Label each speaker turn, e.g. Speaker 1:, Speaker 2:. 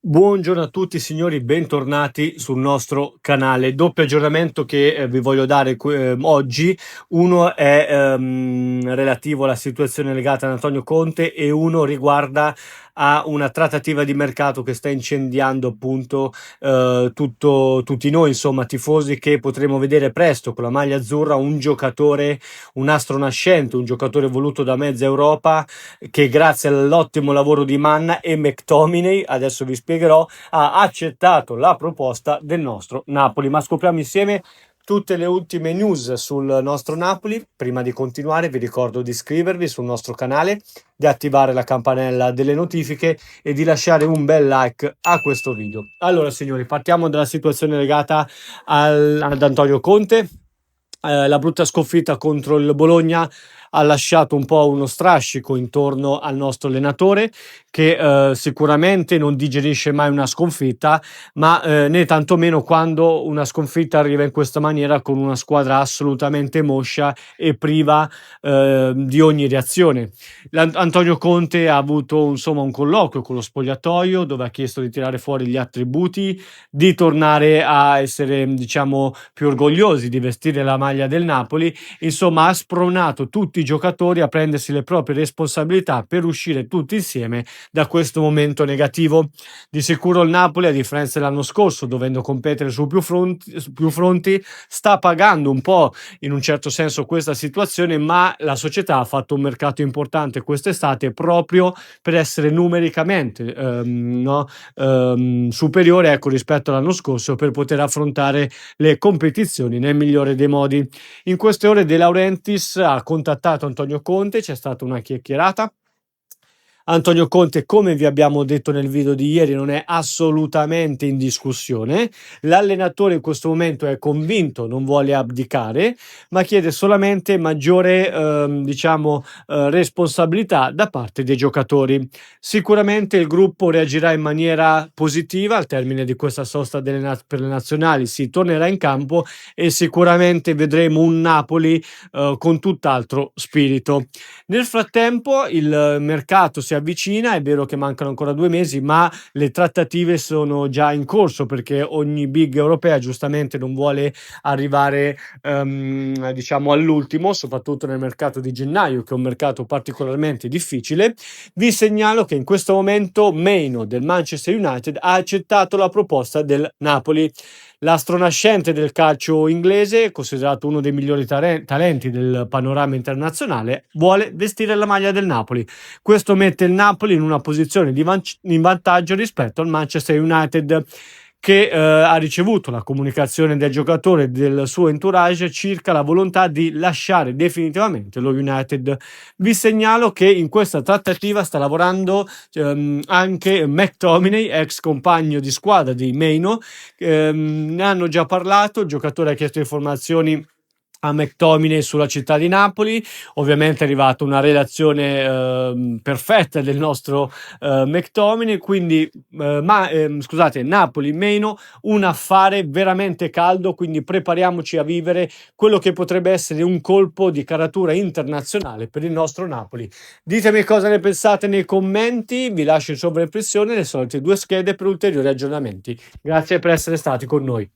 Speaker 1: Buongiorno a tutti signori, bentornati sul nostro canale. Doppio aggiornamento che vi voglio dare oggi. Uno è relativo alla situazione legata ad Antonio Conte e uno riguarda a una trattativa di mercato che sta incendiando appunto tutti noi, insomma, tifosi, che potremo vedere presto con la maglia azzurra un giocatore, un astro nascente, un giocatore voluto da mezza Europa, che grazie all'ottimo lavoro di Manna e McTominay, adesso vi spiegherò, ha accettato la proposta del nostro Napoli. Ma scopriamo insieme tutte le ultime news sul nostro Napoli. Prima di continuare vi ricordo di iscrivervi sul nostro canale, di attivare la campanella delle notifiche e di lasciare un bel like a questo video. Allora signori, partiamo dalla situazione legata ad Antonio Conte. La brutta sconfitta contro il Bologna ha lasciato un po' uno strascico intorno al nostro allenatore, che sicuramente non digerisce mai una sconfitta, ma né tantomeno quando una sconfitta arriva in questa maniera con una squadra assolutamente moscia e priva di ogni reazione. Antonio Conte ha avuto insomma un colloquio con lo spogliatoio dove ha chiesto di tirare fuori gli attributi, di tornare a essere, diciamo, più orgogliosi di vestire la maglia del Napoli. Insomma, ha spronato tutti i giocatori a prendersi le proprie responsabilità per uscire tutti insieme da questo momento negativo. Di sicuro il Napoli, a differenza dell'anno scorso, dovendo competere su più fronti, sta pagando un po' in un certo senso questa situazione, ma la società ha fatto un mercato importante quest'estate proprio per essere numericamente superiore, ecco, rispetto all'anno scorso, per poter affrontare le competizioni nel migliore dei modi. In queste ore De Laurentiis ha contattato Antonio Conte, c'è stata una chiacchierata. Antonio Conte, come vi abbiamo detto nel video di ieri, non è assolutamente in discussione. L'allenatore in questo momento è convinto, non vuole abdicare, ma chiede solamente maggiore responsabilità da parte dei giocatori. Sicuramente il gruppo reagirà in maniera positiva al termine di questa sosta per le nazionali, si tornerà in campo e sicuramente vedremo un Napoli con tutt'altro spirito. Nel frattempo il mercato si avvicina, è vero che mancano ancora 2 mesi, ma le trattative sono già in corso, perché ogni big europea giustamente non vuole arrivare diciamo all'ultimo, soprattutto nel mercato di gennaio, che è un mercato particolarmente difficile. Vi segnalo che in questo momento Maino del Manchester United ha accettato la proposta del Napoli. L'astro nascente del calcio inglese, considerato uno dei migliori talenti del panorama internazionale, vuole vestire la maglia del Napoli. Questo mette il Napoli in una posizione in vantaggio rispetto al Manchester United, che ha ricevuto la comunicazione del giocatore e del suo entourage circa la volontà di lasciare definitivamente lo United. Vi segnalo che in questa trattativa sta lavorando anche McTominay, ex compagno di squadra di Maino. Ne hanno già parlato, il giocatore ha chiesto informazioni a McTominay sulla città di Napoli. Ovviamente è arrivata una relazione perfetta del nostro McTominay, quindi scusate, Napoli meno, un affare veramente caldo, quindi prepariamoci a vivere quello che potrebbe essere un colpo di caratura internazionale per il nostro Napoli. Ditemi cosa ne pensate nei commenti, vi lascio in sovraimpressione le solite 2 schede per ulteriori aggiornamenti. Grazie per essere stati con noi.